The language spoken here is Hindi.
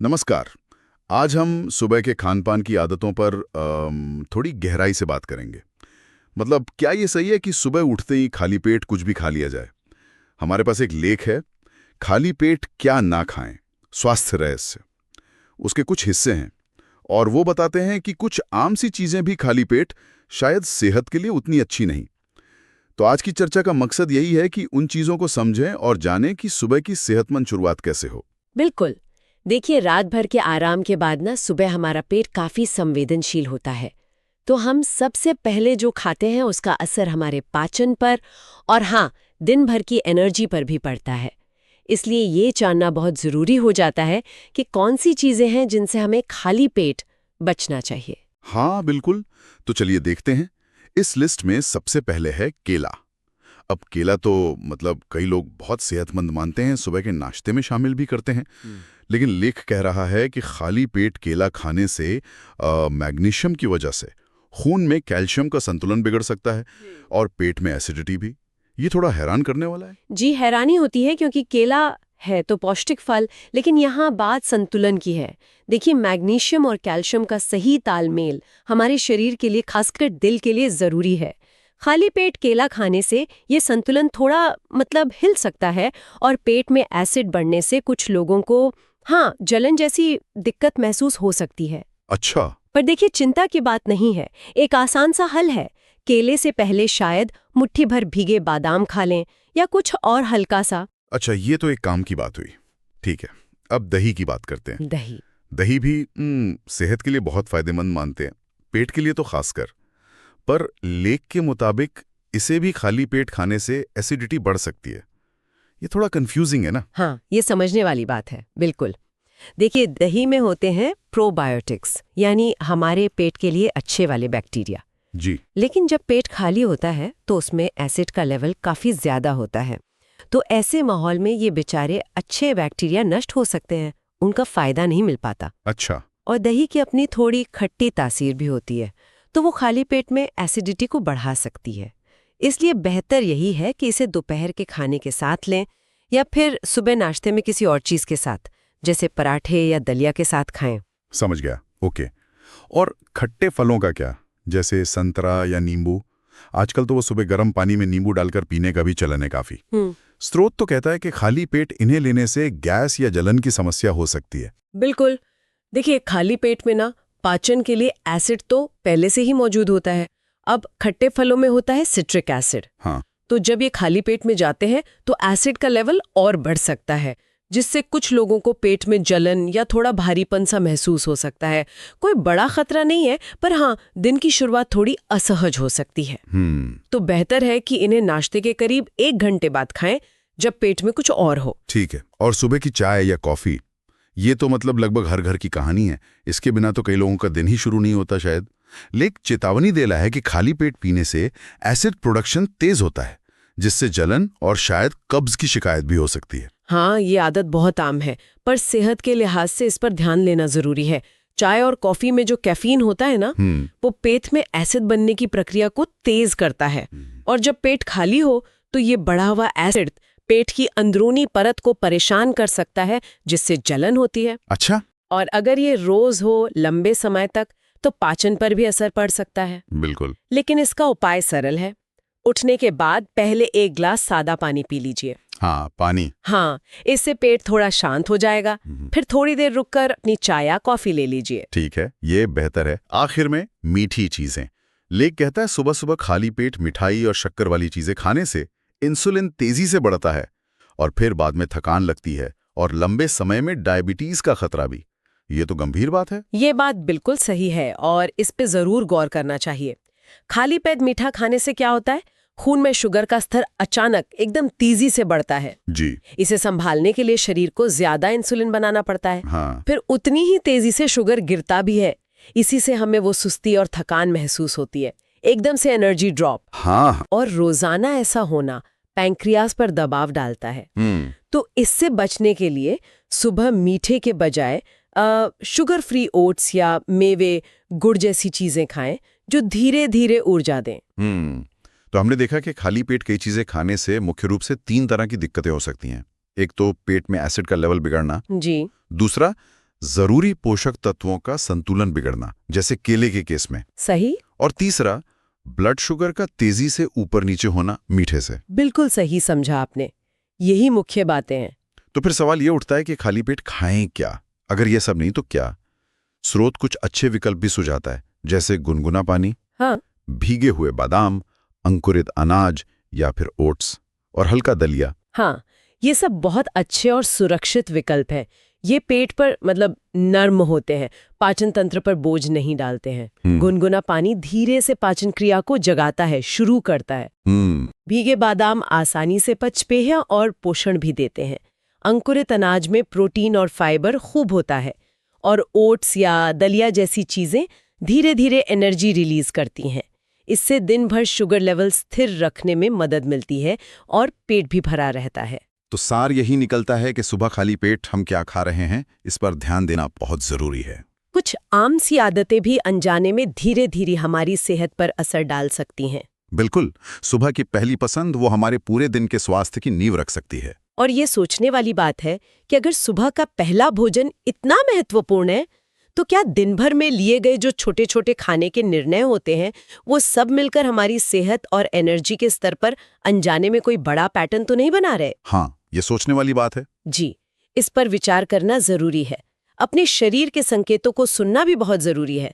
नमस्कार। आज हम सुबह के खान-पान की आदतों पर थोड़ी गहराई से बात करेंगे। मतलब क्या ये सही है कि सुबह उठते ही खाली पेट कुछ भी खा लिया जाए? हमारे पास एक लेख है, खाली पेट क्या ना खाएं, स्वास्थ्य रहस्य। उसके कुछ हिस्से हैं और वो बताते हैं कि कुछ आम सी चीजें भी खाली पेट शायद सेहत के लिए उतनी अच्छी नहीं। तो आज की चर्चा का मकसद यही है कि उन चीजों को समझें और जानें कि सुबह की सेहतमंद शुरुआत कैसे हो। बिल्कुल। देखिए, रात भर के आराम के बाद ना सुबह हमारा पेट काफी संवेदनशील होता है। तो हम सबसे पहले जो खाते हैं उसका असर हमारे पाचन पर और हाँ, दिन भर की एनर्जी पर भी पड़ता है। इसलिए ये जानना बहुत जरूरी हो जाता है कि कौन सी चीजें हैं जिनसे हमें खाली पेट बचना चाहिए। हाँ बिल्कुल। तो चलिए देखते हैं। इस लिस्ट में सबसे पहले है केला। अब केला तो मतलब कई लोग बहुत सेहतमंद मानते हैं, सुबह के नाश्ते में शामिल भी करते हैं। लेकिन लेख कह रहा है कि खाली पेट केला खाने से मैग्नीशियम की वजह से खून में कैल्शियम का संतुलन बिगड़ सकता है और पेट में एसिडिटी भी। ये थोड़ा हैरान करने वाला है। जी, हैरानी होती है क्योंकि केला है तो पौष्टिक फल, लेकिन यहाँ बात संतुलन की है। देखिए, मैग्नीशियम और कैल्शियम का सही तालमेल हमारे शरीर के लिए, खासकर दिल के लिए जरूरी है। खाली पेट केला खाने से ये संतुलन थोड़ा हिल सकता है और पेट में एसिड बढ़ने से कुछ लोगों को हाँ, जलन जैसी दिक्कत महसूस हो सकती है। अच्छा। पर देखिए, चिंता की बात नहीं है। एक आसान सा हल है। केले से पहले शायद मुट्ठी भर भीगे बादाम खा लें या कुछ और हल्का सा। अच्छा, ये तो एक काम की बात हुई। ठीक है, अब दही की बात करते हैं। दही। दही भी सेहत के लिए बहुत फायदेमंद मानते हैं, पेट के लिए तो खासकर। पर लेख के मुताबिक इसे भी खाली पेट खाने से एसिडिटी बढ़ सकती है। ये थोड़ा कंफ्यूजिंग है ना? हाँ, ये समझने वाली बात है। बिल्कुल। देखिए, दही में होते हैं प्रोबायोटिक्स, यानी हमारे पेट के लिए अच्छे वाले बैक्टीरिया। जी। लेकिन जब पेट खाली होता है तो उसमें एसिड का लेवल काफी ज्यादा होता है। तो ऐसे माहौल में ये बेचारे अच्छे बैक्टीरिया नष्ट हो सकते हैं, उनका फायदा नहीं मिल पाता। अच्छा। और दही की अपनी थोड़ी खट्टी तासीर भी होती है, तो वो खाली पेट में एसिडिटी को बढ़ा सकती है। इसलिए बेहतर यही है कि इसे दोपहर के खाने के साथ लें या फिर सुबह नाश्ते में किसी और चीज के साथ, जैसे पराठे या दलिया के साथ खाएं। समझ गया। ओके। और खट्टे फलों का क्या, जैसे संतरा या नींबू? आजकल तो वो सुबह गर्म पानी में नींबू डालकर पीने का भी चलन है काफी। स्रोत तो कहता है कि खाली पेट इन्हें लेने से गैस या जलन की समस्या हो सकती है। बिल्कुल। देखिए, खाली पेट में ना पाचन के लिए एसिड तो पहले से ही मौजूद होता है। अब खट्टे फलों में होता है सिट्रिक एसिड। हाँ। तो जब ये खाली पेट में जाते हैं तो एसिड का लेवल और बढ़ सकता है, जिससे कुछ लोगों को पेट में जलन या थोड़ा भारीपन सा महसूस हो सकता है। कोई बड़ा खतरा नहीं है, पर हाँ, दिन की शुरुआत थोड़ी असहज हो सकती है। तो बेहतर है कि इन्हें नाश्ते के करीब 1 घंटे बाद खाएं, जब पेट में कुछ और हो। ठीक है। और सुबह की चाय या कॉफी, ये तो मतलब लगभग हर घर की कहानी है। इसके बिना तो कई लोगों का दिन ही शुरू नहीं होता शायद। लेकिन चेतावनी देला है कि खाली पेट पीने से एसिड प्रोडक्शन तेज होता है, जिससे जलन और शायद कब्ज की शिकायत भी हो सकती है। हाँ, ये आदत बहुत आम है, पर सेहत के लिहाज से इस पर ध्यान लेना जरूरी है। चाय और कॉफी में जो कैफीन होता है ना, वो पेट में एसिड बनने की प्रक्रिया को तेज करता है। और जब पेट खाली हो तो ये बढ़ा हुआ एसिड पेट की अंदरूनी परत को परेशान कर सकता है, जिससे जलन होती है। अच्छा। और अगर ये रोज हो लंबे समय तक तो पाचन पर भी असर पड़ सकता है। बिल्कुल। लेकिन इसका उपाय सरल है। उठने के बाद पहले 1 ग्लास सादा पानी पी लीजिए। हाँ, पानी। हाँ, इससे पेट थोड़ा शांत हो जाएगा। फिर थोड़ी देर रुककर अपनी चाय या कॉफी ले लीजिए। ठीक है, ये बेहतर है। आखिर में मीठी चीजें। लेख कहता है सुबह सुबह खाली पेट मिठाई और शक्कर वाली चीजें खाने से इंसुलिन तेजी से बढ़ता है और फिर बाद में थकान लगती है और लंबे समय में डायबिटीज का खतरा भी। ये तो गंभीर बात है। ये बात बिल्कुल सही है और इस पे जरूर गौर करना चाहिए। खाली पेट मीठा खाने से क्या होता है? खून में शुगर का स्तर अचानक एकदम तेजी से बढ़ता है। जी। इसे संभालने के लिए शरीर को ज्यादा इंसुलिन बनाना पड़ता है। हाँ। फिर उतनी ही तेजी से शुगर गिरता भी है। इसी से हमें वो सुस्ती और थकान महसूस होती है, एकदम से एनर्जी ड्रॉप। हाँ। और रोजाना ऐसा होना पैंक्रियाज पर दबाव डालता है। तो इससे बचने के लिए सुबह मीठे के बजाय शुगर फ्री ओट्स या मेवे, गुड़ जैसी चीजें खाएं जो धीरे धीरे ऊर्जा दें। तो हमने देखा कि खाली पेट कई चीजें खाने से मुख्य रूप से 3 तरह की दिक्कतें हो सकती हैं। एक तो पेट में एसिड का लेवल बिगड़ना। जी। दूसरा, जरूरी पोषक तत्वों का संतुलन बिगड़ना, जैसे केले के केस में। सही? और तीसरा, ब्लड शुगर का तेजी से ऊपर नीचे होना मीठे से। बिल्कुल सही समझा आपने। यही मुख्य बातें हैं। तो फिर सवाल ये उठता है कि खाली पेट खाएं क्या? अगर ये सब नहीं तो क्या? स्रोत कुछ अच्छे विकल्प भी सुझाता है, जैसे गुनगुना पानी, हाँ, भीगे हुए बादाम, अंकुरित अनाज या फिर ओट्स, और हल्का दलिया। हाँ, ये सब बहुत अच्छे और सुरक्षित विकल्प हैं। ये पेट पर नर्म होते हैं, पाचन तंत्र पर बोझ नहीं डालते हैं। गुनगुना पानी धीरे से पाचन क्रिया को जगाता है, शुरू करता है। भीगे बादाम आसानी से पचते हैं और पोषण भी देते हैं। अंकुरित अनाज में प्रोटीन और फाइबर खूब होता है, और ओट्स या दलिया जैसी चीजें धीरे धीरे एनर्जी रिलीज करती हैं। इससे दिन भर शुगर लेवल स्थिर रखने में मदद मिलती है और पेट भी भरा रहता है। तो सार यही निकलता है कि सुबह खाली पेट हम क्या खा रहे हैं, इस पर ध्यान देना बहुत जरूरी है। कुछ आम सी आदतें भी अनजाने में धीरे धीरे हमारी सेहत पर असर डाल सकती हैं। बिल्कुल, सुबह की पहली पसंद वो हमारे पूरे दिन के स्वास्थ्य की नींव रख सकती है। और ये सोचने वाली बात है कि अगर सुबह का पहला भोजन इतना महत्वपूर्ण है, तो क्या दिन भर में लिए गए जो छोटे छोटे खाने के निर्णय होते हैं, वो सब मिलकर हमारी सेहत और एनर्जी के स्तर पर अनजाने में कोई बड़ा पैटर्न तो नहीं बना रहे? हाँ, ये सोचने वाली बात है। जी, इस पर विचार करना जरूरी है। अपने शरीर के संकेतों को सुनना भी बहुत जरूरी है।